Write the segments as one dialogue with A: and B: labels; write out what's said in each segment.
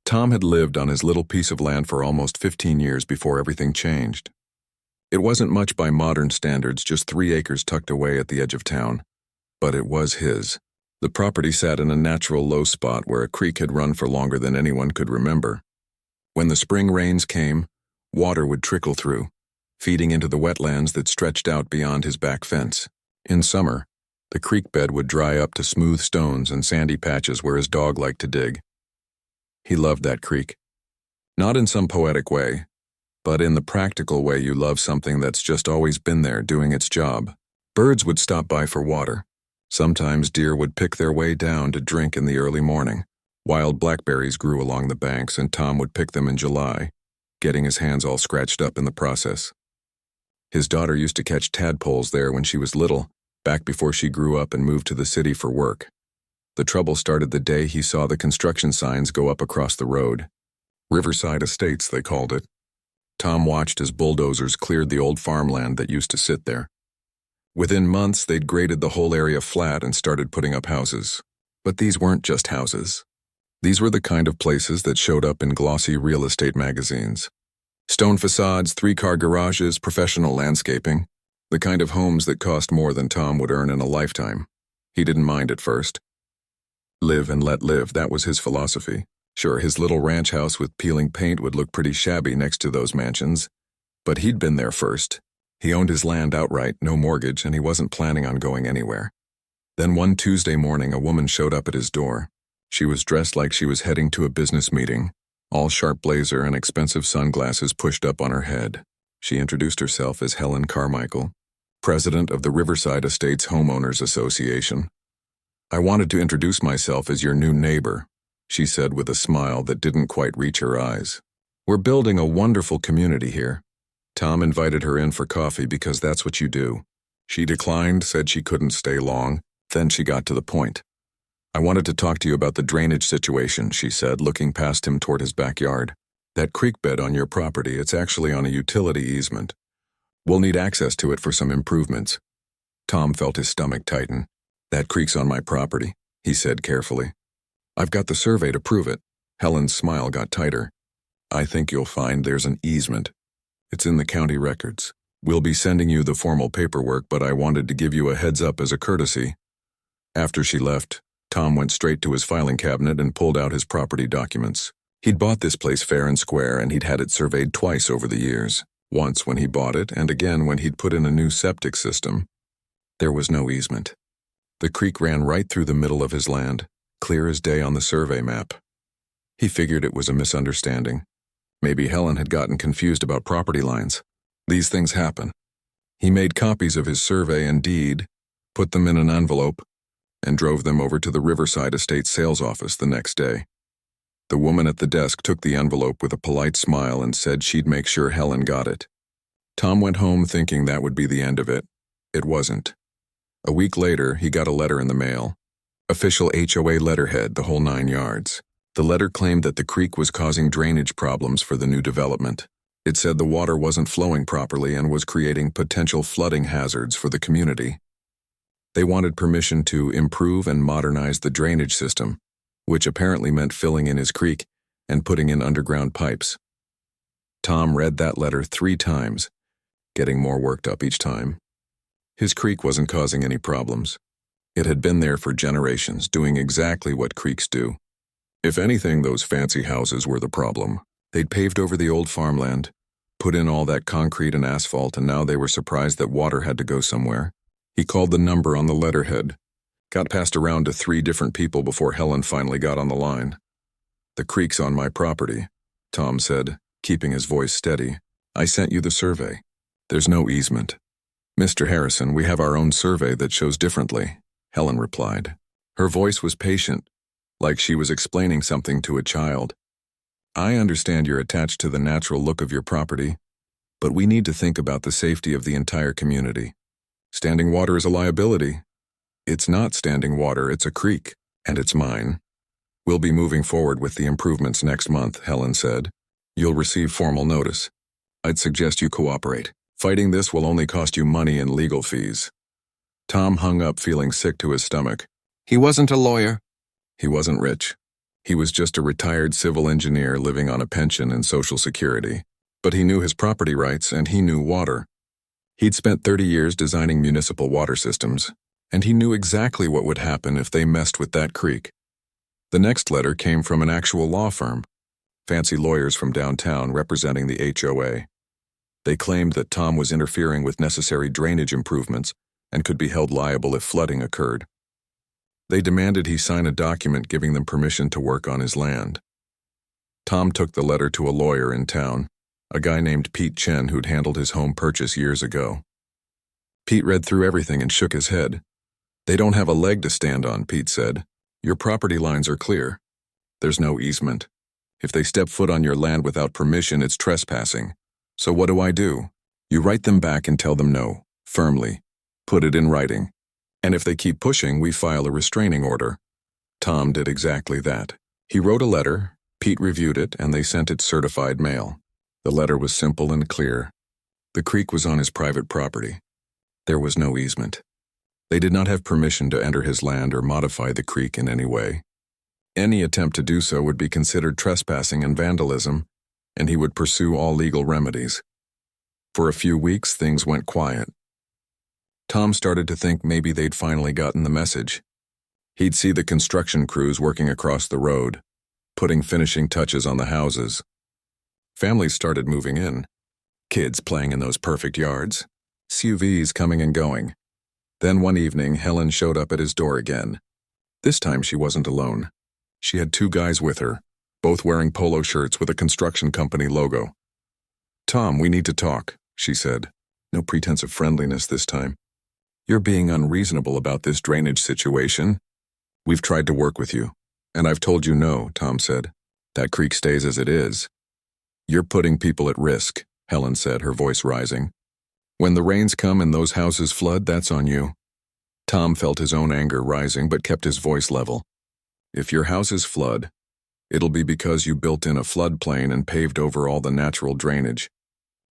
A: Tom had lived on his little piece of land for almost 15 years before everything changed. It wasn't much by modern standards, just 3 acres tucked away at the edge of town. But it was his. The property sat in a natural low spot where a creek had run for longer than anyone could remember. When the spring rains came, water would trickle through, feeding into the wetlands that stretched out beyond his back fence. In summer, the creek bed would dry up to smooth stones and sandy patches where his dog liked to dig. He loved that creek. Not in some poetic way, but in the practical way you love something that's just always been there doing its job. Birds would stop by for water. Sometimes deer would pick their way down to drink in the early morning. Wild blackberries grew along the banks, and Tom would pick them in July, getting his hands all scratched up in the process. His daughter used to catch tadpoles there when she was little, back before she grew up and moved to the city for work. The trouble started the day he saw the construction signs go up across the road. Riverside Estates, they called it. Tom watched as bulldozers cleared the old farmland that used to sit there. Within months, they'd graded the whole area flat and started putting up houses. But these weren't just houses. These were the kind of places that showed up in glossy real estate magazines. Stone facades, 3-car garages, professional landscaping. The kind of homes that cost more than Tom would earn in a lifetime. He didn't mind at first. Live and let live, that was his philosophy. Sure, his little ranch house with peeling paint would look pretty shabby next to those mansions, but he'd been there first. He owned his land outright, no mortgage, and he wasn't planning on going anywhere. Then one Tuesday morning, a woman showed up at his door. She was dressed like she was heading to a business meeting, all sharp blazer and expensive sunglasses pushed up on her head. She introduced herself as Helen Carmichael, president of the Riverside Estates Homeowners Association. "I wanted to introduce myself as your new neighbor," she said with a smile that didn't quite reach her eyes. "We're building a wonderful community here." Tom invited her in for coffee because that's what you do. She declined, said she couldn't stay long, then she got to the point. "I wanted to talk to you about the drainage situation," she said, looking past him toward his backyard. "That creek bed on your property, it's actually on a utility easement. We'll need access to it for some improvements." Tom felt his stomach tighten. "That creek's on my property," he said carefully. "I've got the survey to prove it." Helen's smile got tighter. "I think you'll find there's an easement. It's in the county records. We'll be sending you the formal paperwork, but I wanted to give you a heads up as a courtesy." After she left, Tom went straight to his filing cabinet and pulled out his property documents. He'd bought this place fair and square, and he'd had it surveyed twice over the years. Once when he bought it, and again when he'd put in a new septic system. There was no easement. The creek ran right through the middle of his land, clear as day on the survey map. He figured it was a misunderstanding. Maybe Helen had gotten confused about property lines. These things happen. He made copies of his survey and deed, put them in an envelope, and drove them over to the Riverside Estate sales office the next day. The woman at the desk took the envelope with a polite smile and said she'd make sure Helen got it. Tom went home thinking that would be the end of it. It wasn't. A week later, he got a letter in the mail. Official HOA letterhead, the whole 9 yards. The letter claimed that the creek was causing drainage problems for the new development. It said the water wasn't flowing properly and was creating potential flooding hazards for the community. They wanted permission to improve and modernize the drainage system, which apparently meant filling in his creek and putting in underground pipes. Tom read that letter 3 times, getting more worked up each time. His creek wasn't causing any problems. It had been there for generations, doing exactly what creeks do. If anything, those fancy houses were the problem. They'd paved over the old farmland, put in all that concrete and asphalt, and now they were surprised that water had to go somewhere. He called the number on the letterhead, got passed around to 3 different people before Helen finally got on the line. "The creek's on my property," Tom said, keeping his voice steady. "I sent you the survey. There's no easement." "Mr. Harrison, we have our own survey that shows differently," Helen replied. Her voice was patient, like she was explaining something to a child. "I understand you're attached to the natural look of your property, but we need to think about the safety of the entire community. Standing water is a liability." "It's not standing water, it's a creek, and it's mine. We'll be moving forward with the improvements next month," Helen said. "You'll receive formal notice. I'd suggest you cooperate. Fighting this will only cost you money and legal fees." Tom hung up feeling sick to his stomach. He wasn't a lawyer. He wasn't rich. He was just a retired civil engineer living on a pension and Social Security, but he knew his property rights and he knew water. He'd spent 30 years designing municipal water systems, and he knew exactly what would happen if they messed with that creek. The next letter came from an actual law firm, fancy lawyers from downtown representing the HOA. They claimed that Tom was interfering with necessary drainage improvements and could be held liable if flooding occurred. They demanded he sign a document giving them permission to work on his land. Tom took the letter to a lawyer in town, a guy named Pete Chen who'd handled his home purchase years ago. Pete read through everything and shook his head. "They don't have a leg to stand on," Pete said. "Your property lines are clear. There's no easement. If they step foot on your land without permission, it's trespassing. So what do? You write them back and tell them no, firmly. Put it in writing. And if they keep pushing, we file a restraining order." Tom did exactly that. He wrote a letter, Pete reviewed it, and they sent it certified mail. The letter was simple and clear. The creek was on his private property. There was no easement. They did not have permission to enter his land or modify the creek in any way. Any attempt to do so would be considered trespassing and vandalism, and he would pursue all legal remedies. For a few weeks, things went quiet. Tom started to think maybe they'd finally gotten the message. He'd see the construction crews working across the road, putting finishing touches on the houses. Families started moving in. Kids playing in those perfect yards. SUVs coming and going. Then one evening, Helen showed up at his door again. This time she wasn't alone. She had 2 guys with her, both wearing polo shirts with a construction company logo. "Tom, we need to talk," she said. No pretense of friendliness this time. "You're being unreasonable about this drainage situation. We've tried to work with you, and I've told you no," Tom said. "That creek stays as it is." "You're putting people at risk," Helen said, her voice rising. "When the rains come and those houses flood, that's on you." Tom felt his own anger rising but kept his voice level. "If your houses flood, it'll be because you built in a floodplain and paved over all the natural drainage.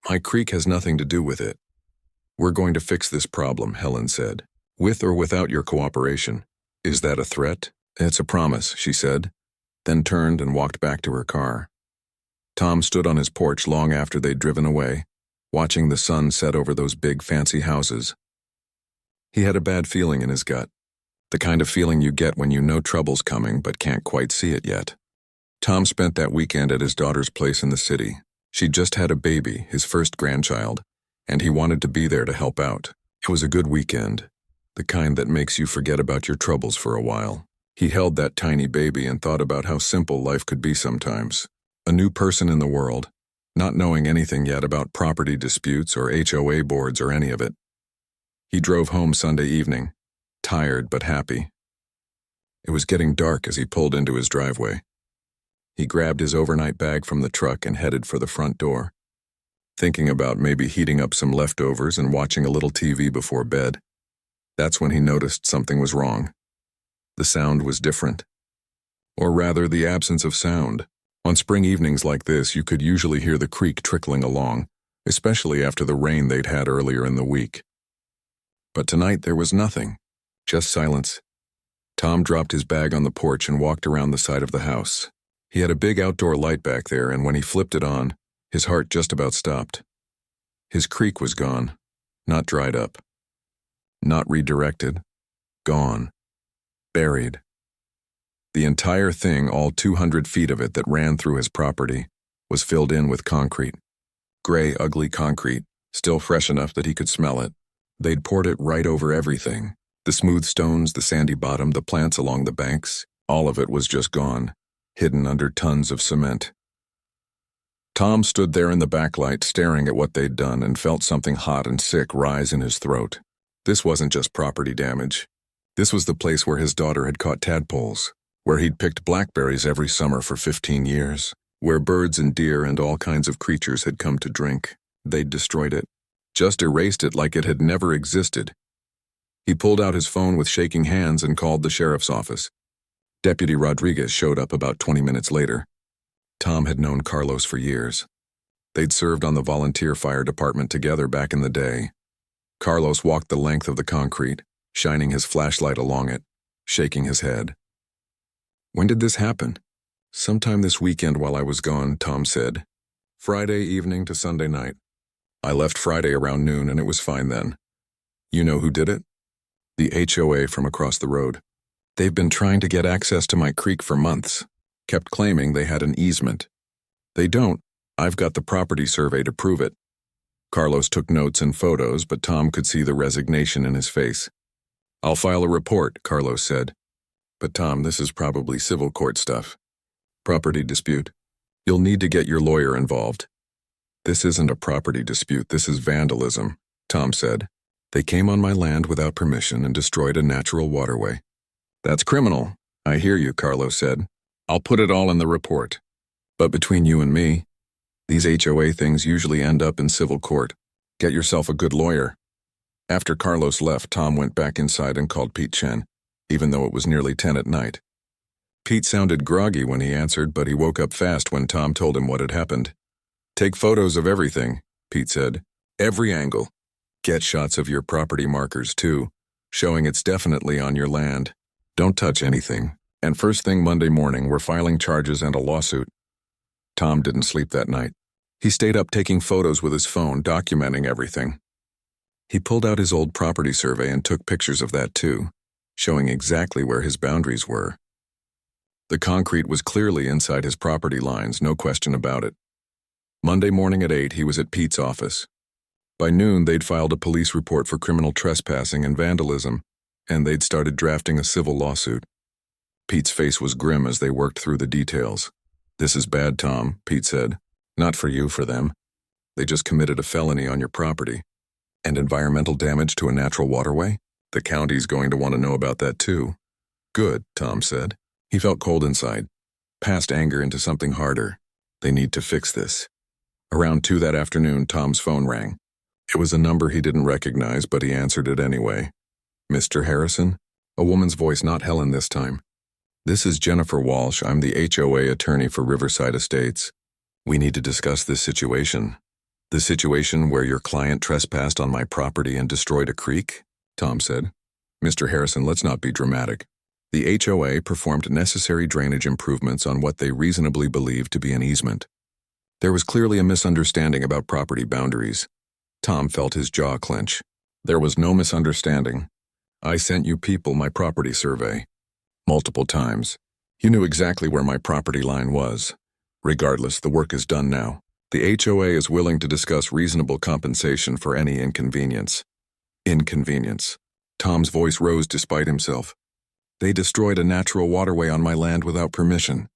A: My creek has nothing to do with it. We're going to fix this problem," Helen said, "with or without your cooperation. Is that a threat?" "It's a promise," she said, then turned and walked back to her car. Tom stood on his porch long after they'd driven away, watching the sun set over those big fancy houses. He had a bad feeling in his gut, the kind of feeling you get when you know trouble's coming but can't quite see it yet. Tom spent that weekend at his daughter's place in the city. She'd just had a baby, his first grandchild, and he wanted to be there to help out. It was a good weekend, the kind that makes you forget about your troubles for a while. He held that tiny baby and thought about how simple life could be sometimes. A new person in the world, not knowing anything yet about property disputes or HOA boards or any of it. He drove home Sunday evening, tired but happy. It was getting dark as he pulled into his driveway. He grabbed his overnight bag from the truck and headed for the front door, thinking about maybe heating up some leftovers and watching a little TV before bed. That's when he noticed something was wrong. The sound was different. Or rather, the absence of sound. On spring evenings like this, you could usually hear the creek trickling along, especially after the rain they'd had earlier in the week. But tonight there was nothing, just silence. Tom dropped his bag on the porch and walked around the side of the house. He had a big outdoor light back there, and when he flipped it on, his heart just about stopped. His creek was gone, not dried up, not redirected, gone, buried. The entire thing, all 200 feet of it that ran through his property, was filled in with concrete. Gray, ugly concrete, still fresh enough that he could smell it. They'd poured it right over everything. The smooth stones, the sandy bottom, the plants along the banks, all of it was just gone, hidden under tons of cement. Tom stood there in the backlight staring at what they'd done and felt something hot and sick rise in his throat. This wasn't just property damage. This was the place where his daughter had caught tadpoles, where he'd picked blackberries every summer for 15 years, where birds and deer and all kinds of creatures had come to drink. They'd destroyed it, just erased it like it had never existed. He pulled out his phone with shaking hands and called the sheriff's office. Deputy Rodriguez showed up about 20 minutes later. Tom had known Carlos for years. They'd served on the volunteer fire department together back in the day. Carlos walked the length of the concrete, shining his flashlight along it, shaking his head. "When did this happen?" Sometime this weekend while I was gone, Tom said. Friday evening to Sunday night. I left Friday around noon and it was fine then. You know who did it? The HOA from across the road. They've been trying to get access to my creek for months. Kept claiming they had an easement. They don't. I've got the property survey to prove it. Carlos took notes and photos, but Tom could see the resignation in his face. I'll file a report, Carlos said. But Tom, this is probably civil court stuff. Property dispute. You'll need to get your lawyer involved. This isn't a property dispute, this is vandalism, Tom said. They came on my land without permission and destroyed a natural waterway. That's criminal. I hear you, Carlos said. I'll put it all in the report. But between you and me, these HOA things usually end up in civil court. Get yourself a good lawyer. After Carlos left, Tom went back inside and called Pete Chen, even though it was nearly 10 at night. Pete sounded groggy when he answered, but he woke up fast when Tom told him what had happened. Take photos of everything, Pete said. Every angle. Get shots of your property markers, too, showing it's definitely on your land. Don't touch anything. And first thing Monday morning, we're filing charges and a lawsuit. Tom didn't sleep that night. He stayed up taking photos with his phone, documenting everything. He pulled out his old property survey and took pictures of that too, showing exactly where his boundaries were. The concrete was clearly inside his property lines, no question about it. Monday morning at 8, he was at Pete's office. By noon, they'd filed a police report for criminal trespassing and vandalism, and they'd started drafting a civil lawsuit. Pete's face was grim as they worked through the details. This is bad, Tom, Pete said. Not for you, for them. They just committed a felony on your property. And environmental damage to a natural waterway? The county's going to want to know about that too. Good, Tom said. He felt cold inside. Passed anger into something harder. They need to fix this. Around 2 that afternoon, Tom's phone rang. It was a number he didn't recognize, but he answered it anyway. Mr. Harrison? A woman's voice, not Helen this time. This is Jennifer Walsh. I'm the HOA attorney for Riverside Estates. We need to discuss this situation. The situation where your client trespassed on my property and destroyed a creek? Tom said. Mr. Harrison, let's not be dramatic. The HOA performed necessary drainage improvements on what they reasonably believed to be an easement. There was clearly a misunderstanding about property boundaries. Tom felt his jaw clench. There was no misunderstanding. I sent you people my property survey. Multiple times. You knew exactly where my property line was. Regardless, the work is done now. The HOA is willing to discuss reasonable compensation for any inconvenience. Inconvenience. Tom's voice rose despite himself. They destroyed a natural waterway on my land without permission.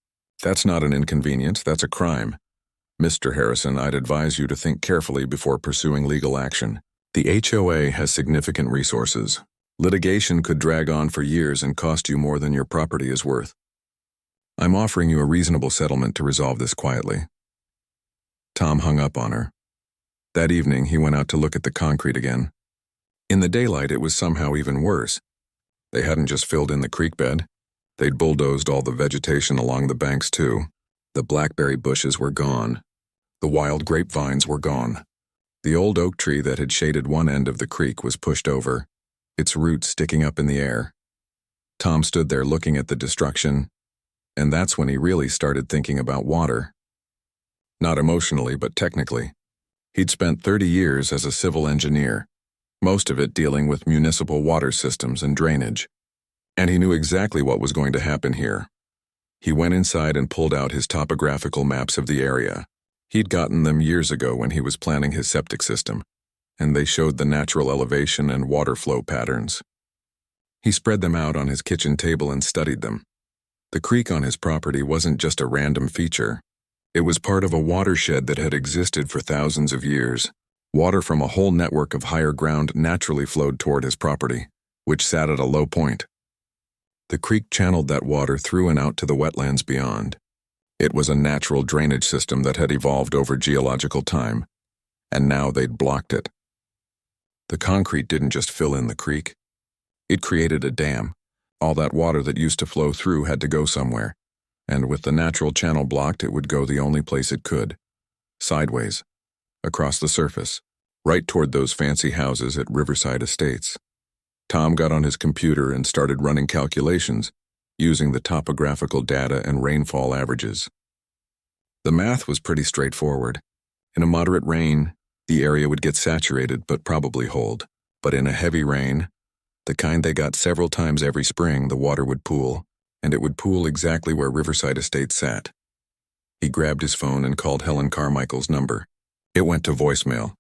A: That's not an inconvenience, that's a crime. Mr. Harrison, I'd advise you to think carefully before pursuing legal action. The HOA has significant resources. Litigation could drag on for years and cost you more than your property is worth. I'm offering you a reasonable settlement to resolve this quietly. Tom hung up on her. That evening, he went out to look at the concrete again. In the daylight, it was somehow even worse. They hadn't just filled in the creek bed. They'd bulldozed all the vegetation along the banks, too. The blackberry bushes were gone. The wild grapevines were gone. The old oak tree that had shaded one end of the creek was pushed over, its roots sticking up in the air. Tom stood there looking at the destruction, and that's when he really started thinking about water. Not emotionally, but technically. He'd spent 30 years as a civil engineer, most of it dealing with municipal water systems and drainage. And he knew exactly what was going to happen here. He went inside and pulled out his topographical maps of the area. He'd gotten them years ago when he was planning his septic system, and they showed the natural elevation and water flow patterns. He spread them out on his kitchen table and studied them. The creek on his property wasn't just a random feature. It was part of a watershed that had existed for thousands of years. Water from a whole network of higher ground naturally flowed toward his property, which sat at a low point. The creek channeled that water through and out to the wetlands beyond. It was a natural drainage system that had evolved over geological time, and now they'd blocked it. The concrete didn't just fill in the creek. It created a dam. All that water that used to flow through had to go somewhere, and with the natural channel blocked, it would go the only place it could. Sideways, across the surface, right toward those fancy houses at Riverside Estates. Tom got on his computer and started running calculations, using the topographical data and rainfall averages. The math was pretty straightforward. In a moderate rain, the area would get saturated but probably hold. But in a heavy rain, the kind they got several times every spring, the water would pool, and it would pool exactly where Riverside Estates sat. He grabbed his phone and called Helen Carmichael's number. It went to voicemail.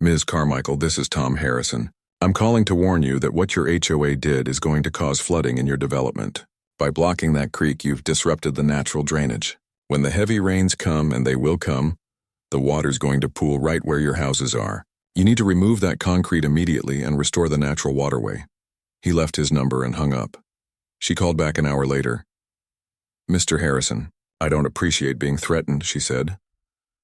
A: "Ms. Carmichael, this is Tom Harrison. I'm calling to warn you that what your HOA did is going to cause flooding in your development. By blocking that creek, you've disrupted the natural drainage. When the heavy rains come, and they will come, the water's going to pool right where your houses are. You need to remove that concrete immediately and restore the natural waterway." He left his number and hung up. She called back an hour later. "Mr. Harrison, I don't appreciate being threatened," she said.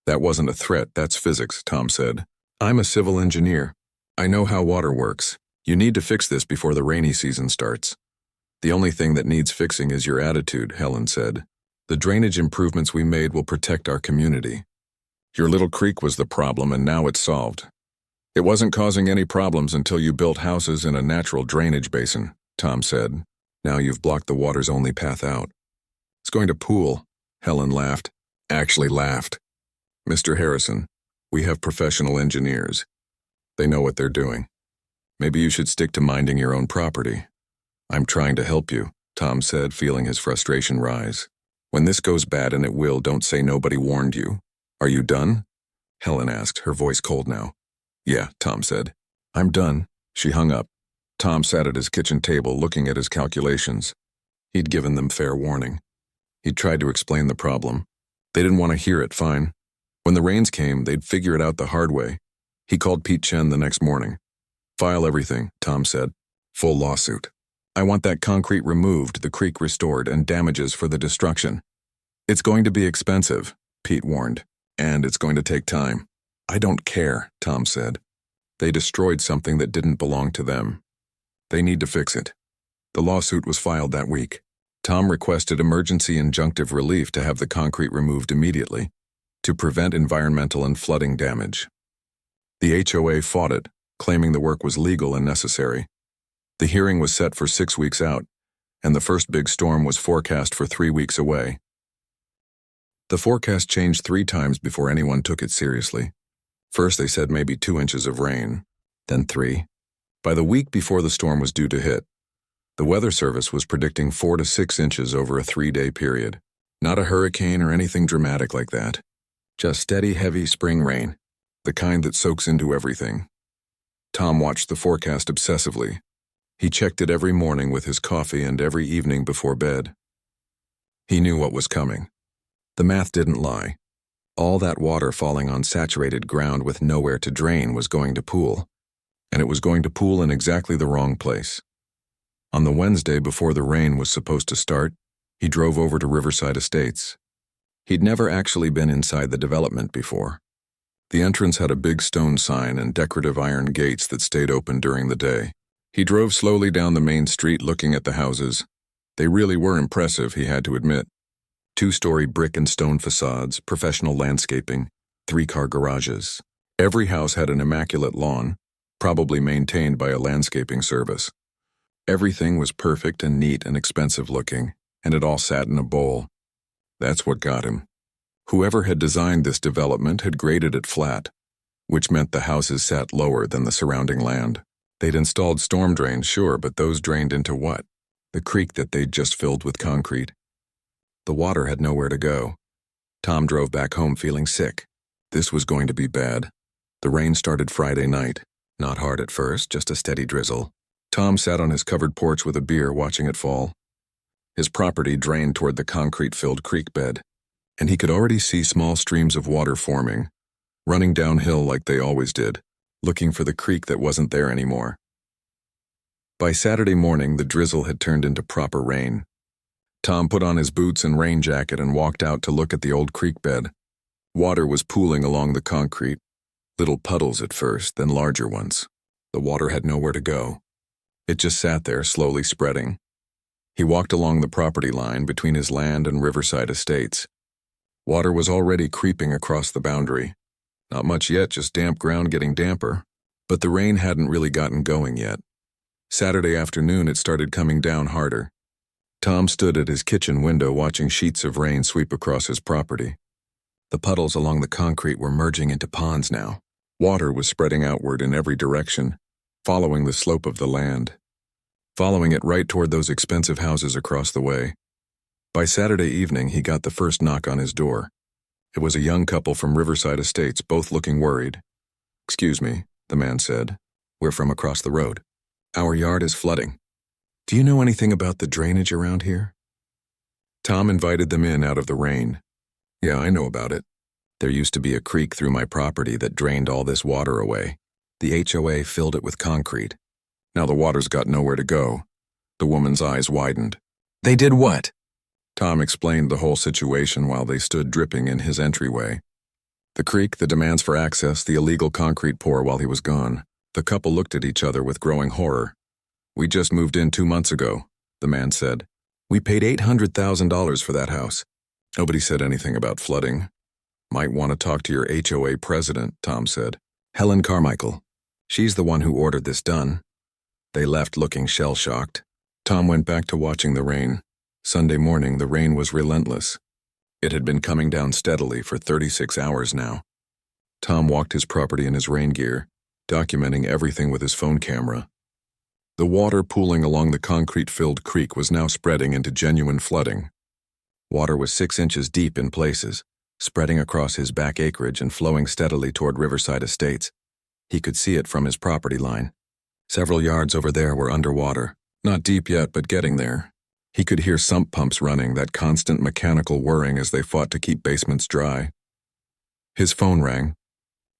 A: "That wasn't a threat, that's physics," Tom said. "I'm a civil engineer. I know how water works. You need to fix this before the rainy season starts." "The only thing that needs fixing is your attitude," Helen said. "The drainage improvements we made will protect our community. Your little creek was the problem, and now it's solved. It wasn't causing any problems until you built houses in a natural drainage basin," Tom said. "Now you've blocked the water's only path out." "It's going to pool," Helen laughed. Actually laughed. "Mr. Harrison, we have professional engineers. They know what they're doing. Maybe you should stick to minding your own property." "I'm trying to help you," Tom said, feeling his frustration rise. "When this goes bad, and it will, don't say nobody warned you." "Are you done?" Helen asked, her voice cold now. "Yeah," Tom said. "I'm done." She hung up. Tom sat at his kitchen table looking at his calculations. He'd given them fair warning. He'd tried to explain the problem. They didn't want to hear it, fine. When the rains came, they'd figure it out the hard way. He called Pete Chen the next morning. "File everything," Tom said. "Full lawsuit. I want that concrete removed, the creek restored, and damages for the destruction." "It's going to be expensive," Pete warned, "and it's going to take time." "I don't care," Tom said. "They destroyed something that didn't belong to them. They need to fix it." The lawsuit was filed that week. Tom requested emergency injunctive relief to have the concrete removed immediately, to prevent environmental and flooding damage. The HOA fought it, claiming the work was legal and necessary. The hearing was set for 6 weeks out, and the first big storm was forecast for 3 weeks away. The forecast changed 3 times before anyone took it seriously. First they said maybe 2 inches of rain, then 3. By the week before the storm was due to hit, the Weather Service was predicting 4 to 6 inches over a 3-day period. Not a hurricane or anything dramatic like that. Just steady, heavy spring rain, the kind that soaks into everything. Tom watched the forecast obsessively. He checked it every morning with his coffee and every evening before bed. He knew what was coming. The math didn't lie. All that water falling on saturated ground with nowhere to drain was going to pool, and it was going to pool in exactly the wrong place. On the Wednesday before the rain was supposed to start, he drove over to Riverside Estates. He'd never actually been inside the development before. The entrance had a big stone sign and decorative iron gates that stayed open during the day. He drove slowly down the main street looking at the houses. They really were impressive, he had to admit. 2-story brick and stone facades, professional landscaping, 3-car garages. Every house had an immaculate lawn, probably maintained by a landscaping service. Everything was perfect and neat and expensive looking, and it all sat in a bowl. That's what got him. Whoever had designed this development had graded it flat, which meant the houses sat lower than the surrounding land. They'd installed storm drains, sure, but those drained into what? The creek that they'd just filled with concrete. The water had nowhere to go. Tom drove back home feeling sick. This was going to be bad. The rain started Friday night. Not hard at first, just a steady drizzle. Tom sat on his covered porch with a beer watching it fall. His property drained toward the concrete-filled creek bed, and he could already see small streams of water forming, running downhill like they always did, looking for the creek that wasn't there anymore. By Saturday morning, the drizzle had turned into proper rain. Tom put on his boots and rain jacket and walked out to look at the old creek bed. Water was pooling along the concrete, little puddles at first, then larger ones. The water had nowhere to go. It just sat there, slowly spreading. He walked along the property line between his land and Riverside Estates. Water was already creeping across the boundary. Not much yet, just damp ground getting damper. But the rain hadn't really gotten going yet. Saturday afternoon it started coming down harder. Tom stood at his kitchen window watching sheets of rain sweep across his property. The puddles along the concrete were merging into ponds now. Water was spreading outward in every direction, following the slope of the land, following it right toward those expensive houses across the way. By Saturday evening, he got the first knock on his door. It was a young couple from Riverside Estates, both looking worried. "Excuse me," the man said. "We're from across the road. Our yard is flooding. Do you know anything about the drainage around here?" Tom invited them in out of the rain. "Yeah, I know about it. There used to be a creek through my property that drained all this water away. The HOA filled it with concrete. Now the water's got nowhere to go." The woman's eyes widened. "They did what?" Tom explained the whole situation while they stood dripping in his entryway. The creek, the demands for access, the illegal concrete pour while he was gone. The couple looked at each other with growing horror. "We just moved in 2 months ago," the man said. "We paid $800,000 for that house." Nobody said anything about flooding. "Might want to talk to your HOA president," Tom said. "Helen Carmichael. She's the one who ordered this done." They left looking shell-shocked. Tom went back to watching the rain. Sunday morning, the rain was relentless. It had been coming down steadily for 36 hours now. Tom walked his property in his rain gear, documenting everything with his phone camera. The water pooling along the concrete-filled creek was now spreading into genuine flooding. Water was 6 inches deep in places, spreading across his back acreage and flowing steadily toward Riverside Estates. He could see it from his property line. Several yards over there were underwater. Not deep yet, but getting there. He could hear sump pumps running, that constant mechanical whirring as they fought to keep basements dry. His phone rang.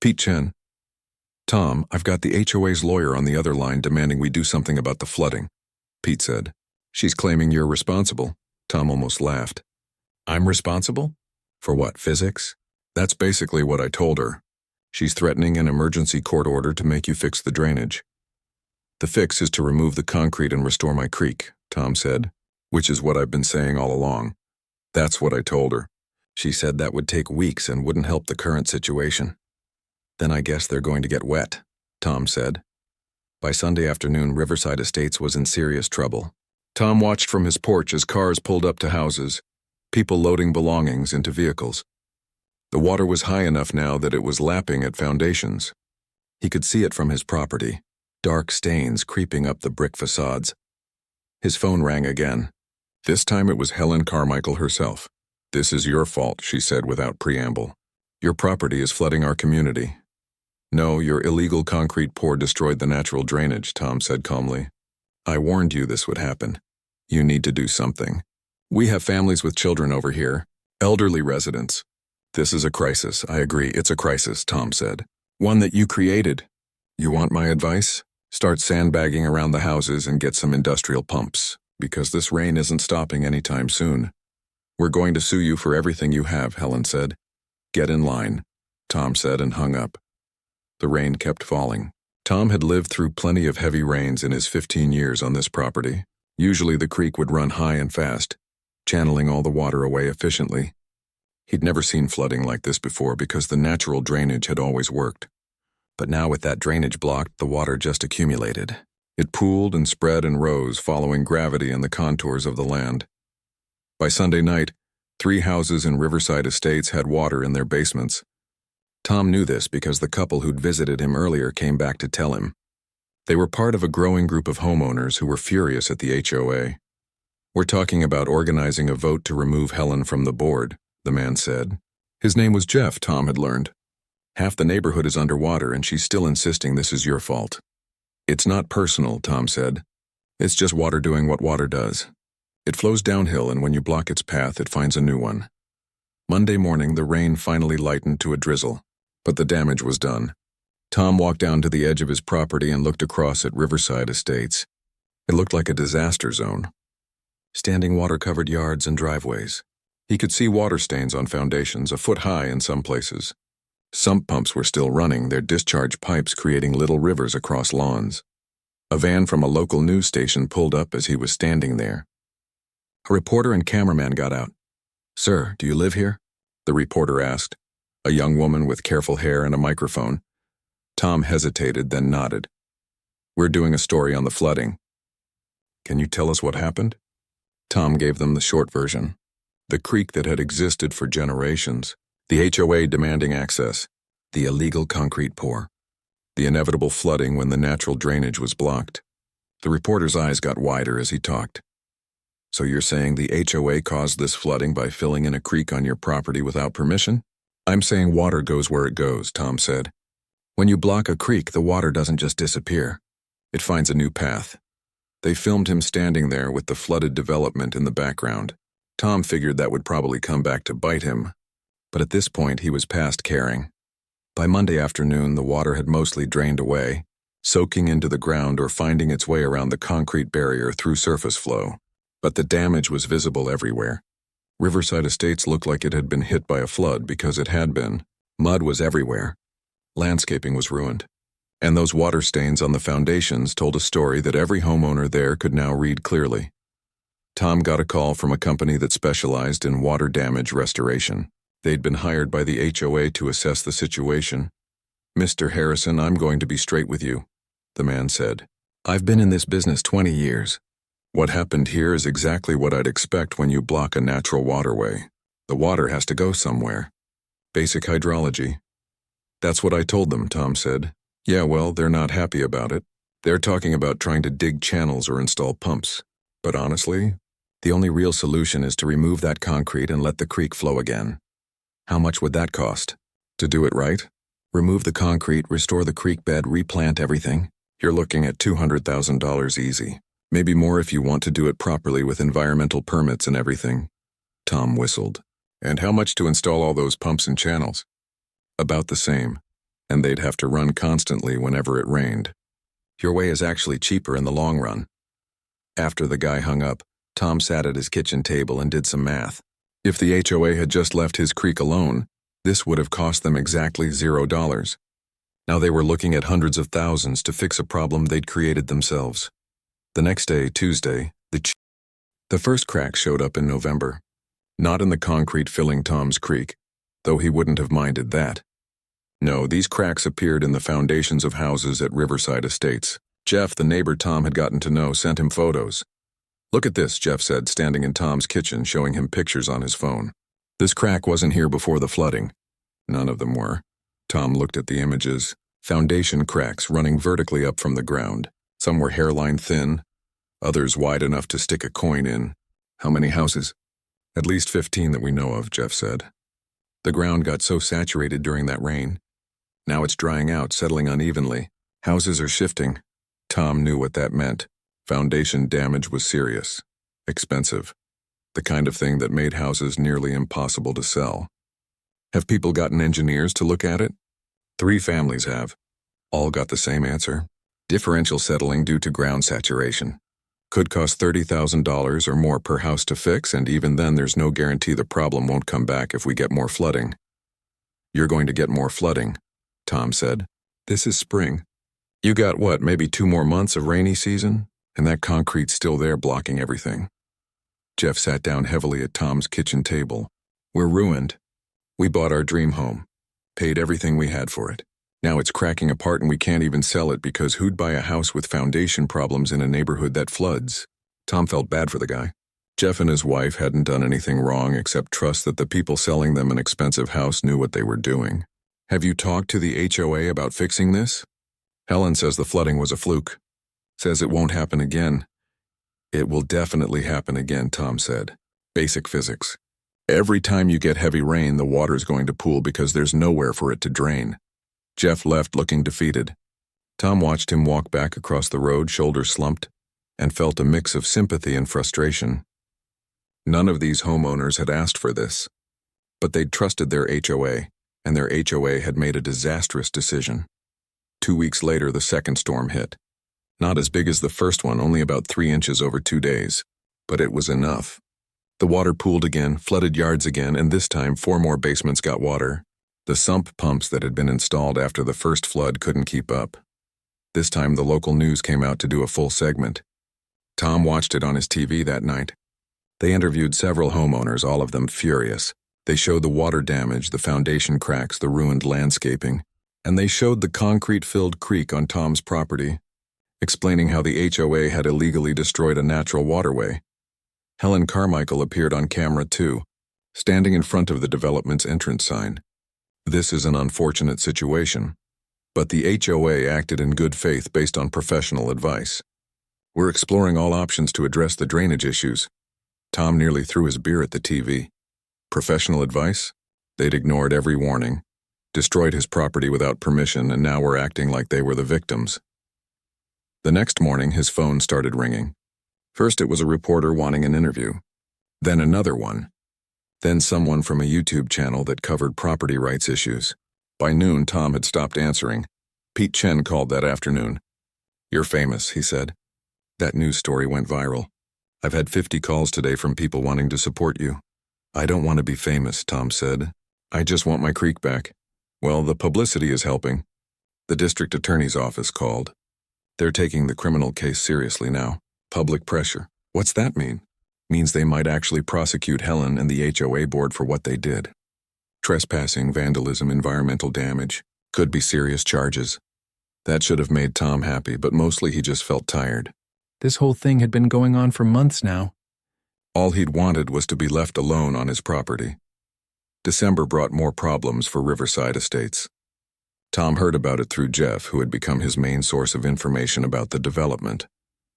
A: "Pete Chen." "Tom, I've got the HOA's lawyer on the other line demanding we do something about the flooding," Pete said. "She's claiming you're responsible." Tom almost laughed. "I'm responsible? For what, physics?" "That's basically what I told her. She's threatening an emergency court order to make you fix the drainage." "The fix is to remove the concrete and restore my creek," Tom said, "which is what I've been saying all along." "That's what I told her. She said that would take weeks and wouldn't help the current situation." "Then I guess they're going to get wet," Tom said. By Sunday afternoon, Riverside Estates was in serious trouble. Tom watched from his porch as cars pulled up to houses, people loading belongings into vehicles. The water was high enough now that it was lapping at foundations. He could see it from his property, dark stains creeping up the brick facades. His phone rang again. This time it was Helen Carmichael herself. "This is your fault," she said without preamble. "Your property is flooding our community." "No, your illegal concrete pour destroyed the natural drainage," Tom said calmly. "I warned you this would happen. You need to do something. We have families with children over here, elderly residents. This is a crisis. I agree, it's a crisis," Tom said. "One that you created. You want my advice? Start sandbagging around the houses and get some industrial pumps, because this rain isn't stopping anytime soon." "We're going to sue you for everything you have," Helen said. "Get in line," Tom said and hung up. The rain kept falling. Tom had lived through plenty of heavy rains in his 15 years on this property. Usually the creek would run high and fast, channeling all the water away efficiently. He'd never seen flooding like this before because the natural drainage had always worked. But now with that drainage blocked, the water just accumulated. It pooled and spread and rose, following gravity and the contours of the land. By Sunday night, 3 houses in Riverside Estates had water in their basements. Tom knew this because the couple who'd visited him earlier came back to tell him. They were part of a growing group of homeowners who were furious at the HOA. "We're talking about organizing a vote to remove Helen from the board," the man said. His name was Jeff, Tom had learned. "Half the neighborhood is underwater and she's still insisting this is your fault." "It's not personal," Tom said. "It's just water doing what water does. It flows downhill and when you block its path, it finds a new one." Monday morning, the rain finally lightened to a drizzle, but the damage was done. Tom walked down to the edge of his property and looked across at Riverside Estates. It looked like a disaster zone. Standing water-covered yards and driveways. He could see water stains on foundations, a foot high in some places. Sump pumps were still running, their discharge pipes creating little rivers across lawns. A van from a local news station pulled up as he was standing there. A reporter and cameraman got out. "Sir, do you live here?" the reporter asked, a young woman with careful hair and a microphone. Tom hesitated, then nodded. "We're doing a story on the flooding." "Can you tell us what happened?" Tom gave them the short version. The creek that had existed for generations, the HOA demanding access, the illegal concrete pour, the inevitable flooding when the natural drainage was blocked. The reporter's eyes got wider as he talked. So you're saying the HOA caused this flooding by filling in a creek on your property without permission? I'm saying water goes where it goes, Tom said. When you block a creek, the water doesn't just disappear. It finds a new path. They filmed him standing there with the flooded development in the background. Tom figured that would probably come back to bite him, but at this point he was past caring. By Monday afternoon, the water had mostly drained away, soaking into the ground or finding its way around the concrete barrier through surface flow. But the damage was visible everywhere. Riverside Estates looked like it had been hit by a flood because it had been. Mud was everywhere. Landscaping was ruined. And those water stains on the foundations told a story that every homeowner there could now read clearly. Tom got a call from a company that specialized in water damage restoration. They'd been hired by the HOA to assess the situation. "Mr. Harrison, I'm going to be straight with you," the man said. "I've been in this business 20 years. What happened here is exactly what I'd expect when you block a natural waterway. The water has to go somewhere. Basic hydrology." "That's what I told them," Tom said. "Yeah, well, they're not happy about it. They're talking about trying to dig channels or install pumps. But honestly, the only real solution is to remove that concrete and let the creek flow again." "How much would that cost?" "To do it right? Remove the concrete, restore the creek bed, replant everything. You're looking at $200,000 easy. Maybe more if you want to do it properly with environmental permits and everything." Tom whistled. "And how much to install all those pumps and channels?" "About the same, and they'd have to run constantly whenever it rained. Your way is actually cheaper in the long run." After the guy hung up, Tom sat at his kitchen table and did some math. If the HOA had just left his creek alone, this would have cost them exactly $0. Now they were looking at hundreds of thousands to fix a problem they'd created themselves. The next day, Tuesday, the first crack showed up in November. Not in the concrete filling Tom's creek, though he wouldn't have minded that. No, these cracks appeared in the foundations of houses at Riverside Estates. Jeff, the neighbor Tom had gotten to know, sent him photos. "Look at this," Jeff said, standing in Tom's kitchen, showing him pictures on his phone. "This crack wasn't here before the flooding." None of them were. Tom looked at the images. Foundation cracks running vertically up from the ground. Some were hairline thin, others wide enough to stick a coin in. "How many houses?" "At least 15 that we know of," Jeff said. "The ground got so saturated during that rain. Now it's drying out, settling unevenly. Houses are shifting." Tom knew what that meant. Foundation damage was serious, expensive, the kind of thing that made houses nearly impossible to sell. "Have people gotten engineers to look at it?" 3 families have. All got the same answer. Differential settling due to ground saturation. Could cost $30,000 or more per house to fix, and even then there's no guarantee the problem won't come back if we get more flooding. "You're going to get more flooding," Tom said. "This is spring. You got what, maybe 2 more months of rainy season? And that concrete's still there blocking everything." Jeff sat down heavily at Tom's kitchen table. "We're ruined. We bought our dream home, paid everything we had for it. Now it's cracking apart and we can't even sell it because who'd buy a house with foundation problems in a neighborhood that floods?" Tom felt bad for the guy. Jeff and his wife hadn't done anything wrong except trust that the people selling them an expensive house knew what they were doing. "Have you talked to the HOA about fixing this?" "Helen says the flooding was a fluke. Says it won't happen again." "It will definitely happen again," Tom said. "Basic physics. Every time you get heavy rain, the water's going to pool because there's nowhere for it to drain." Jeff left looking defeated. Tom watched him walk back across the road, shoulders slumped, and felt a mix of sympathy and frustration. None of these homeowners had asked for this, but they'd trusted their HOA, and their HOA had made a disastrous decision. 2 weeks later, the second storm hit. Not as big as the first one, only about 3 inches over 2 days, but it was enough. The water pooled again, flooded yards again, and this time 4 more basements got water. The sump pumps that had been installed after the first flood couldn't keep up. This time the local news came out to do a full segment. Tom watched it on his TV that night. They interviewed several homeowners, all of them furious. They showed the water damage, the foundation cracks, the ruined landscaping, and they showed the concrete-filled creek on Tom's property, explaining how the HOA had illegally destroyed a natural waterway. Helen Carmichael appeared on camera too, standing in front of the development's entrance sign. This is an unfortunate situation, but the HOA acted in good faith based on professional advice. We're exploring all options to address the drainage issues. Tom nearly threw his beer at the TV. Professional advice? They'd ignored every warning, destroyed his property without permission, and now were acting like they were the victims. The next morning, his phone started ringing. First, it was a reporter wanting an interview. Then another one. Then someone from a YouTube channel that covered property rights issues. By noon, Tom had stopped answering. Pete Chen called that afternoon. "You're famous," he said. "That news story went viral. I've had 50 calls today from people wanting to support you." "I don't want to be famous," Tom said. "I just want my creek back." "Well, the publicity is helping." The district attorney's office called. "They're taking the criminal case seriously now. Public pressure." "What's that mean?" "Means they might actually prosecute Helen and the HOA board for what they did. Trespassing, vandalism, environmental damage. Could be serious charges." That should have made Tom happy, but mostly he just felt tired.
B: This whole thing had been going on for months now.
A: All he'd wanted was to be left alone on his property. December brought more problems for Riverside Estates. Tom heard about it through Jeff, who had become his main source of information about the development.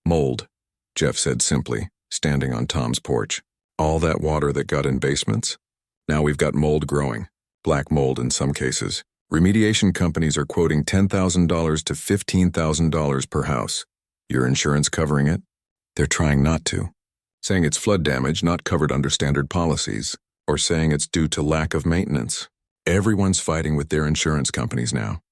A: "Mold," Jeff said simply, standing on Tom's porch. "All that water that got in basements? Now we've got mold growing, black mold in some cases. Remediation companies are quoting $10,000 to $15,000 per house. Your insurance covering it?" "They're trying not to. Saying it's flood damage not covered under standard policies, or saying it's due to lack of maintenance. Everyone's fighting with their insurance companies now.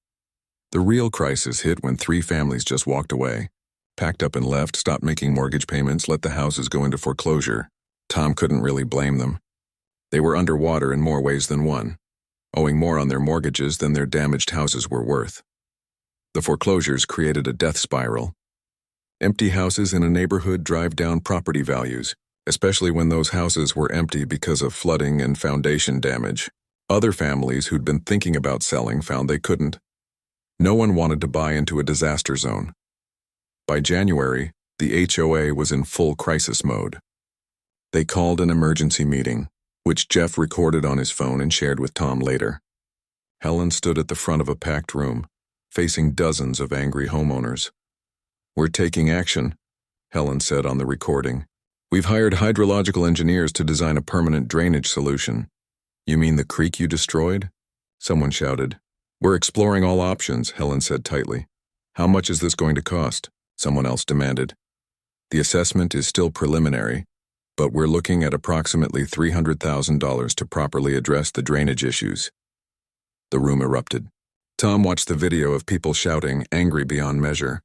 A: The real crisis hit when 3 families just walked away, packed up and left, stopped making mortgage payments, let the houses go into foreclosure. Tom couldn't really blame them. They were underwater in more ways than one, owing more on their mortgages than their damaged houses were worth. The foreclosures created a death spiral. Empty houses in a neighborhood drive down property values, especially when those houses were empty because of flooding and foundation damage. Other families who'd been thinking about selling found they couldn't. No one wanted to buy into a disaster zone. By January, the HOA was in full crisis mode. They called an emergency meeting, which Jeff recorded on his phone and shared with Tom later. Helen stood at the front of a packed room, facing dozens of angry homeowners. "We're taking action," Helen said on the recording. "We've hired hydrological engineers to design a permanent drainage solution." "You mean the creek you destroyed?" someone shouted. "We're exploring all options," Helen said tightly. "How much is this going to cost?" someone else demanded. "The assessment is still preliminary, but we're looking at approximately $300,000 to properly address the drainage issues." The room erupted. Tom watched the video of people shouting, angry beyond measure.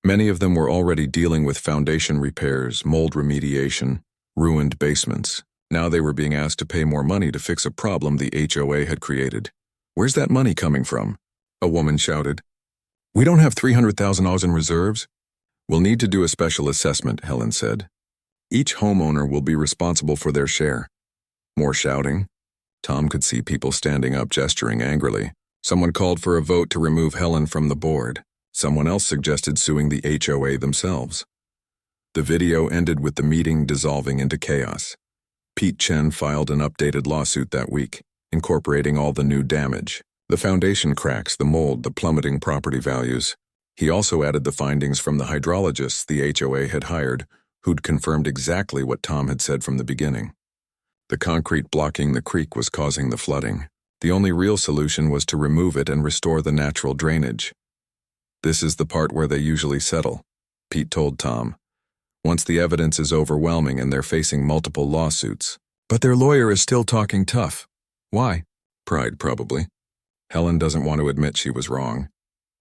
A: Many of them were already dealing with foundation repairs, mold remediation, ruined basements. Now they were being asked to pay more money to fix a problem the HOA had created. "Where's that money coming from?" a woman shouted. "We don't have $300,000 in reserves." "We'll need to do a special assessment," Helen said. "Each homeowner will be responsible for their share." More shouting. Tom could see people standing up, gesturing angrily. Someone called for a vote to remove Helen from the board. Someone else suggested suing the HOA themselves. The video ended with the meeting dissolving into chaos. Pete Chen filed an updated lawsuit that week, incorporating all the new damage. The foundation cracks, the mold, the plummeting property values. He also added the findings from the hydrologists the HOA had hired, who'd confirmed exactly what Tom had said from the beginning. The concrete blocking the creek was causing the flooding. The only real solution was to remove it and restore the natural drainage. "This is the part where they usually settle," Pete told Tom. "Once the evidence is overwhelming and they're facing multiple lawsuits." "But their lawyer is still talking tough." "Why?" "Pride, probably. Helen doesn't want to admit she was wrong.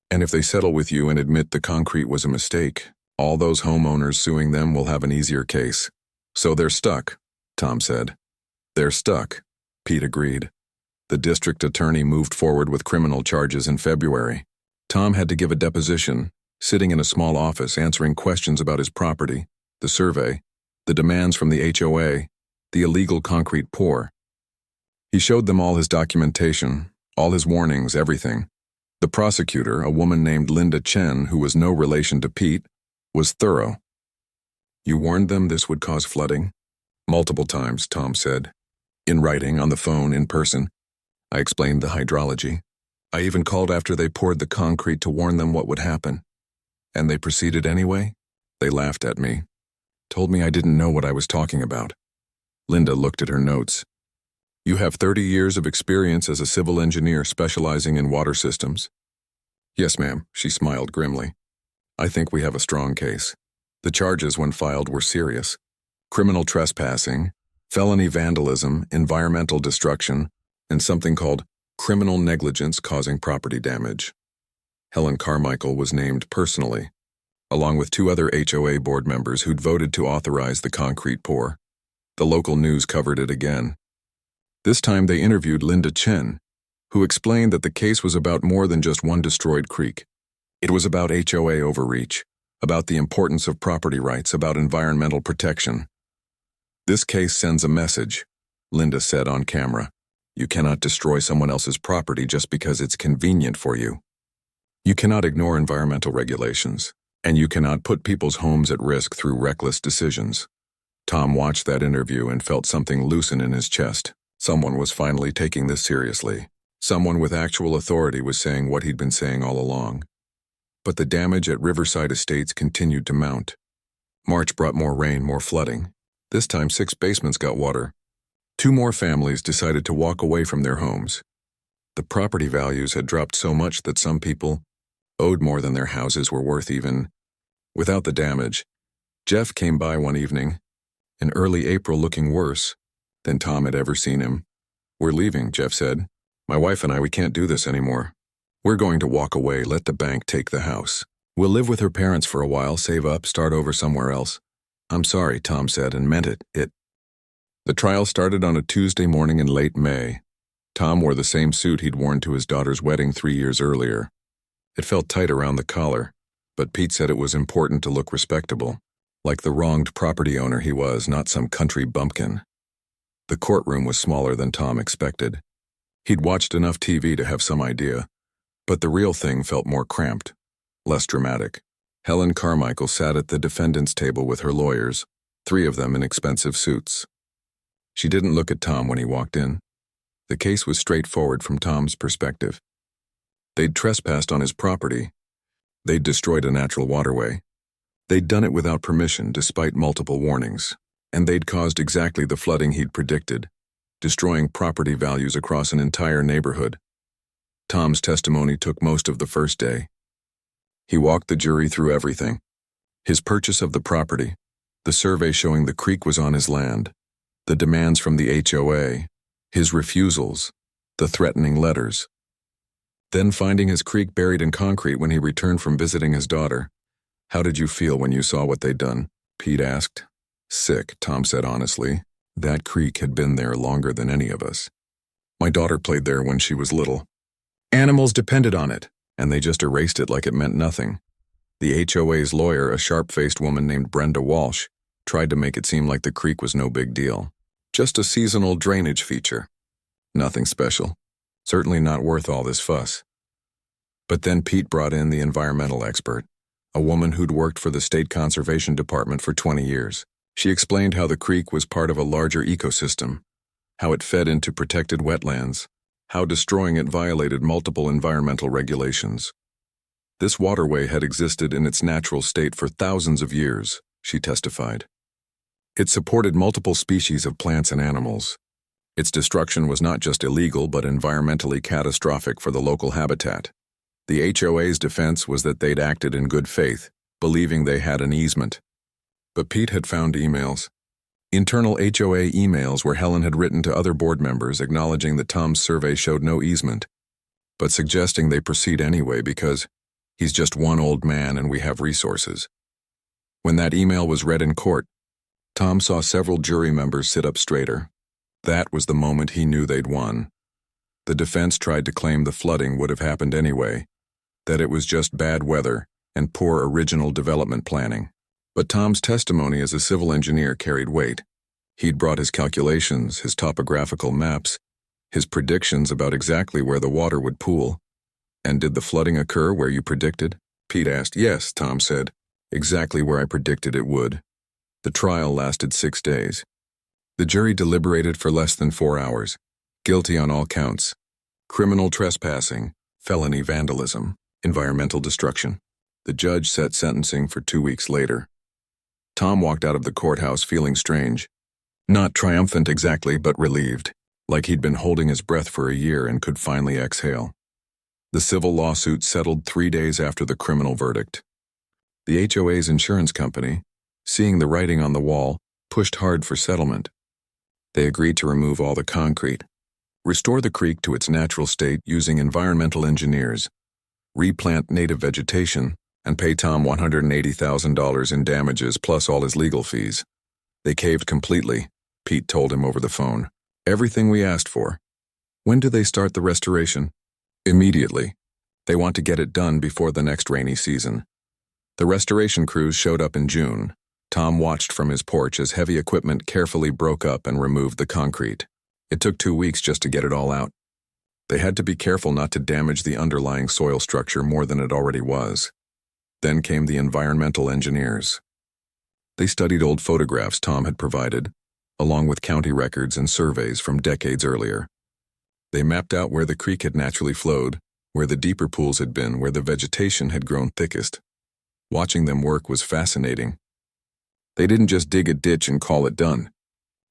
A: And if they settle with you and admit the concrete was a mistake, all those homeowners suing them will have an easier case. So they're stuck," Tom said. "They're stuck," Pete agreed. The district attorney moved forward with criminal charges in February. Tom had to give a deposition, sitting in a small office answering questions about his property, the survey, the demands from the HOA, the illegal concrete pour. He showed them all his documentation, all his warnings, everything. The prosecutor, a woman named Linda Chen, who was no relation to Pete, was thorough. "You warned them this would cause flooding?" Multiple times, Tom said. In writing, on the phone, in person. I explained the hydrology. I even called after they poured the concrete to warn them what would happen. And they proceeded anyway? They laughed at me. Told me I didn't know what I was talking about. Linda looked at her notes. You have 30 years of experience as a civil engineer specializing in water systems. Yes, ma'am, she smiled grimly. I think we have a strong case. The charges when filed were serious. Criminal trespassing, felony vandalism, environmental destruction, and something called criminal negligence causing property damage. Helen Carmichael was named personally, along with 2 other HOA board members who'd voted to authorize the concrete pour. The local news covered it again. This time they interviewed Linda Chen, who explained that the case was about more than just one destroyed creek. It was about HOA overreach, about the importance of property rights, about environmental protection. This case sends a message, Linda said on camera. You cannot destroy someone else's property just because it's convenient for you. You cannot ignore environmental regulations, and you cannot put people's homes at risk through reckless decisions. Tom watched that interview and felt something loosen in his chest. Someone was finally taking this seriously. Someone with actual authority was saying what he'd been saying all along. But the damage at Riverside Estates continued to mount. March brought more rain, more flooding. This time 6 basements got water. 2 more families decided to walk away from their homes. The property values had dropped so much that some people owed more than their houses were worth even. Without the damage, Jeff came by one evening, in early April, looking worse than Tom had ever seen him. We're leaving, Jeff said. My wife and I, we can't do this anymore. We're going to walk away, let the bank take the house. We'll live with her parents for a while, save up, start over somewhere else. I'm sorry, Tom said, and meant it. The trial started on a Tuesday morning in late May. Tom wore the same suit he'd worn to his daughter's wedding 3 years earlier. It felt tight around the collar, but Pete said it was important to look respectable, like the wronged property owner he was, not some country bumpkin. The courtroom was smaller than Tom expected. He'd watched enough TV to have some idea, but the real thing felt more cramped, less dramatic. Helen Carmichael sat at the defendant's table with her lawyers, 3 of them in expensive suits. She didn't look at Tom when he walked in. The case was straightforward from Tom's perspective. They'd trespassed on his property. They'd destroyed a natural waterway. They'd done it without permission despite multiple warnings. And they'd caused exactly the flooding he'd predicted, destroying property values across an entire neighborhood. Tom's testimony took most of the first day. He walked the jury through everything. His purchase of the property, the survey showing the creek was on his land, the demands from the HOA, his refusals, the threatening letters. Then finding his creek buried in concrete when he returned from visiting his daughter. How did you feel when you saw what they'd done? Pete asked. Sick, Tom said honestly. That creek had been there longer than any of us. My daughter played there when she was little. Animals depended on it, and they just erased it like it meant nothing. The HOA's lawyer, a sharp-faced woman named Brenda Walsh, tried to make it seem like the creek was no big deal. Just a seasonal drainage feature. Nothing special. Certainly not worth all this fuss. But then Pete brought in the environmental expert, a woman who'd worked for the State Conservation Department for 20 years. She explained how the creek was part of a larger ecosystem, how it fed into protected wetlands, how destroying it violated multiple environmental regulations. This waterway had existed in its natural state for thousands of years, she testified. It supported multiple species of plants and animals. Its destruction was not just illegal but environmentally catastrophic for the local habitat. The HOA's defense was that they'd acted in good faith, believing they had an easement. But Pete had found emails. Internal HOA emails where Helen had written to other board members acknowledging that Tom's survey showed no easement, but suggesting they proceed anyway because he's just one old man and we have resources. When that email was read in court, Tom saw several jury members sit up straighter. That was the moment he knew they'd won. The defense tried to claim the flooding would have happened anyway, that it was just bad weather and poor original development planning. But Tom's testimony as a civil engineer carried weight. He'd brought his calculations, his topographical maps, his predictions about exactly where the water would pool. And did the flooding occur where you predicted? Pete asked. Yes, Tom said. Exactly where I predicted it would. The trial lasted 6 days. The jury deliberated for less than 4 hours. Guilty on all counts: criminal trespassing, felony vandalism, environmental destruction. The judge set sentencing for 2 weeks later. Tom walked out of the courthouse feeling strange. Not triumphant exactly, but relieved, like he'd been holding his breath for a year and could finally exhale. The civil lawsuit settled 3 days after the criminal verdict. The HOA's insurance company, seeing the writing on the wall, pushed hard for settlement. They agreed to remove all the concrete, restore the creek to its natural state using environmental engineers, replant native vegetation, and pay Tom $180,000 in damages plus all his legal fees. They caved completely, Pete told him over the phone. Everything we asked for. When do they start the restoration? Immediately. They want to get it done before the next rainy season. The restoration crews showed up in June. Tom watched from his porch as heavy equipment carefully broke up and removed the concrete. It took 2 weeks just to get it all out. They had to be careful not to damage the underlying soil structure more than it already was. Then came the environmental engineers. They studied old photographs Tom had provided, along with county records and surveys from decades earlier. They mapped out where the creek had naturally flowed, where the deeper pools had been, where the vegetation had grown thickest. Watching them work was fascinating. They didn't just dig a ditch and call it done.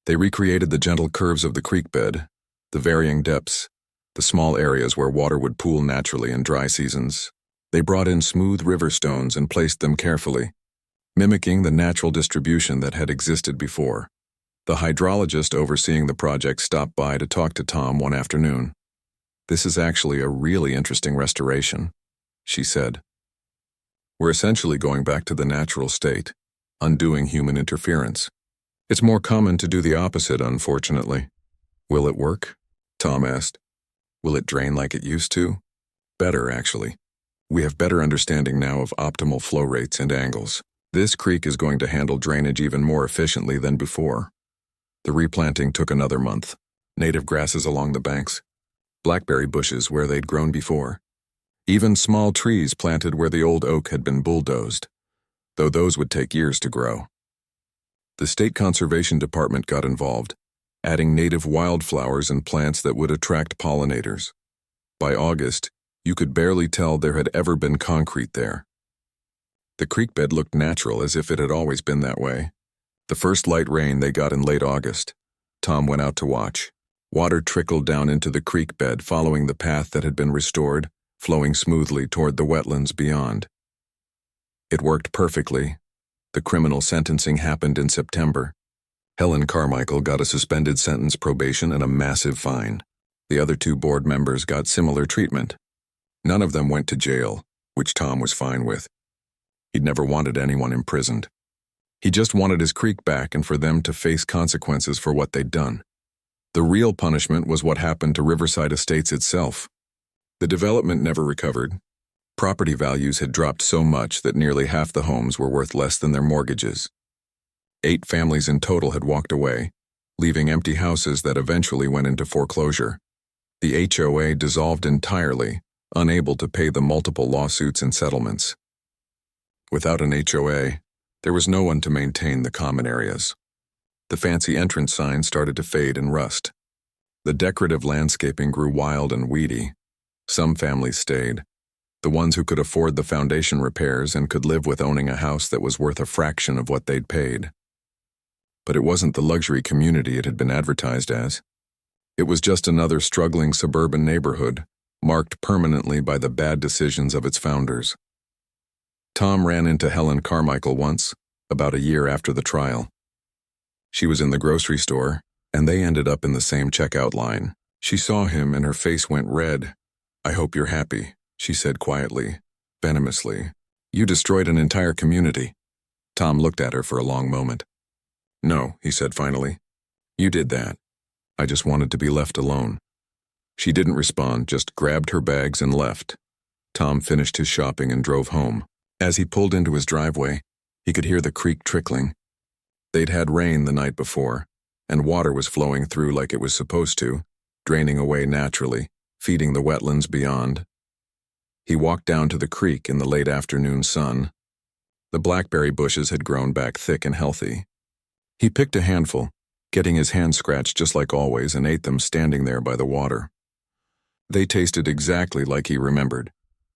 A: They recreated the gentle curves of the creek bed, the varying depths, the small areas where water would pool naturally in dry seasons. They brought in smooth river stones and placed them carefully, mimicking the natural distribution that had existed before. The hydrologist overseeing the project stopped by to talk to Tom one afternoon. "This is actually a really interesting restoration," she said. "We're essentially going back to the natural state, undoing human interference. It's more common to do the opposite, unfortunately." "Will it work?" Tom asked. "Will it drain like it used to?" "Better, actually. We have better understanding now of optimal flow rates and angles. This creek is going to handle drainage even more efficiently than before." The replanting took another month. Native grasses along the banks, blackberry bushes where they'd grown before, even small trees planted where the old oak had been bulldozed, though those would take years to grow. The State Conservation Department got involved, adding native wildflowers and plants that would attract pollinators. By August, you could barely tell there had ever been concrete there. The creek bed looked natural, as if it had always been that way. The first light rain they got in late August. Tom went out to watch. Water trickled down into the creek bed following the path that had been restored, flowing smoothly toward the wetlands beyond. It worked perfectly. The criminal sentencing happened in September. Helen Carmichael got a suspended sentence, probation, and a massive fine. The other 2 board members got similar treatment. None of them went to jail, which Tom was fine with. He'd never wanted anyone imprisoned. He just wanted his creek back and for them to face consequences for what they'd done. The real punishment was what happened to Riverside Estates itself. The development never recovered. Property values had dropped so much that nearly half the homes were worth less than their mortgages. 8 families in total had walked away, leaving empty houses that eventually went into foreclosure. The HOA dissolved entirely, unable to pay the multiple lawsuits and settlements. Without an HOA, there was no one to maintain the common areas. The fancy entrance signs started to fade and rust. The decorative landscaping grew wild and weedy. Some families stayed, the ones who could afford the foundation repairs and could live with owning a house that was worth a fraction of what they'd paid. But it wasn't the luxury community it had been advertised as. It was just another struggling suburban neighborhood, marked permanently by the bad decisions of its founders. Tom ran into Helen Carmichael once, about a year after the trial. She was in the grocery store, and they ended up in the same checkout line. She saw him and her face went red. "I hope you're happy," she said quietly, venomously. "You destroyed an entire community." Tom looked at her for a long moment. "No," he said finally. "You did that. I just wanted to be left alone." She didn't respond, just grabbed her bags and left. Tom finished his shopping and drove home. As he pulled into his driveway, he could hear the creek trickling. They'd had rain the night before, and water was flowing through like it was supposed to, draining away naturally, feeding the wetlands beyond. He walked down to the creek in the late afternoon sun. The blackberry bushes had grown back thick and healthy. He picked a handful, getting his hand scratched just like always, and ate them standing there by the water. They tasted exactly like he remembered.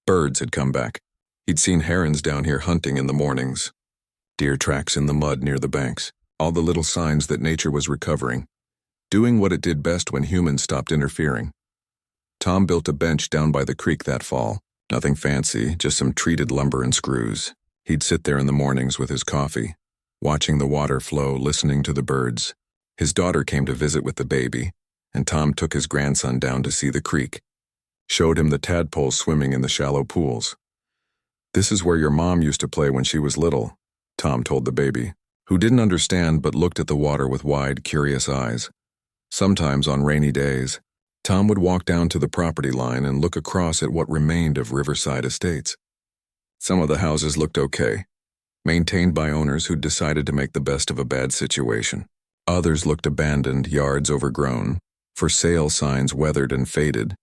A: Birds had come back. He'd seen herons down here hunting in the mornings. Deer tracks in the mud near the banks. All the little signs that nature was recovering, doing what it did best when humans stopped interfering. Tom built a bench down by the creek that fall. Nothing fancy, just some treated lumber and screws. He'd sit there in the mornings with his coffee, watching the water flow, listening to the birds. His daughter came to visit with the baby, and Tom took his grandson down to see the creek, showed him the tadpoles swimming in the shallow pools. "This is where your mom used to play when she was little," Tom told the baby, who didn't understand but looked at the water with wide, curious eyes. Sometimes on rainy days, Tom would walk down to the property line and look across at what remained of Riverside Estates. Some of the houses looked okay, maintained by owners who'd decided to make the best of a bad situation. Others looked abandoned, yards overgrown, for sale signs weathered and faded.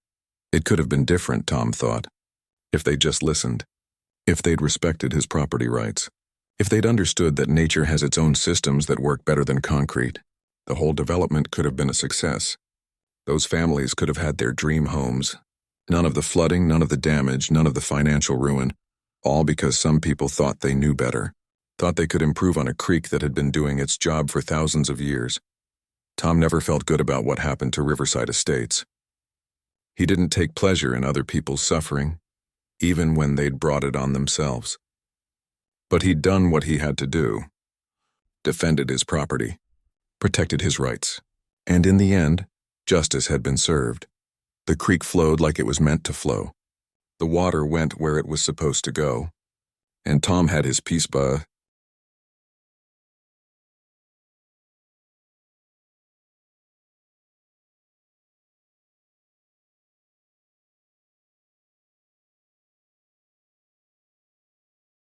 A: It could have been different, Tom thought, if they'd just listened, if they'd respected his property rights, if they'd understood that nature has its own systems that work better than concrete. The whole development could have been a success. Those families could have had their dream homes. None of the flooding, none of the damage, none of the financial ruin, all because some people thought they knew better, thought they could improve on a creek that had been doing its job for thousands of years. Tom never felt good about what happened to Riverside Estates. He didn't take pleasure in other people's suffering, even when they'd brought it on themselves. But he'd done what he had to do, defended his property, protected his rights, and in the end, justice had been served. The creek flowed like it was meant to flow. The water went where it was supposed to go, and Tom had his peace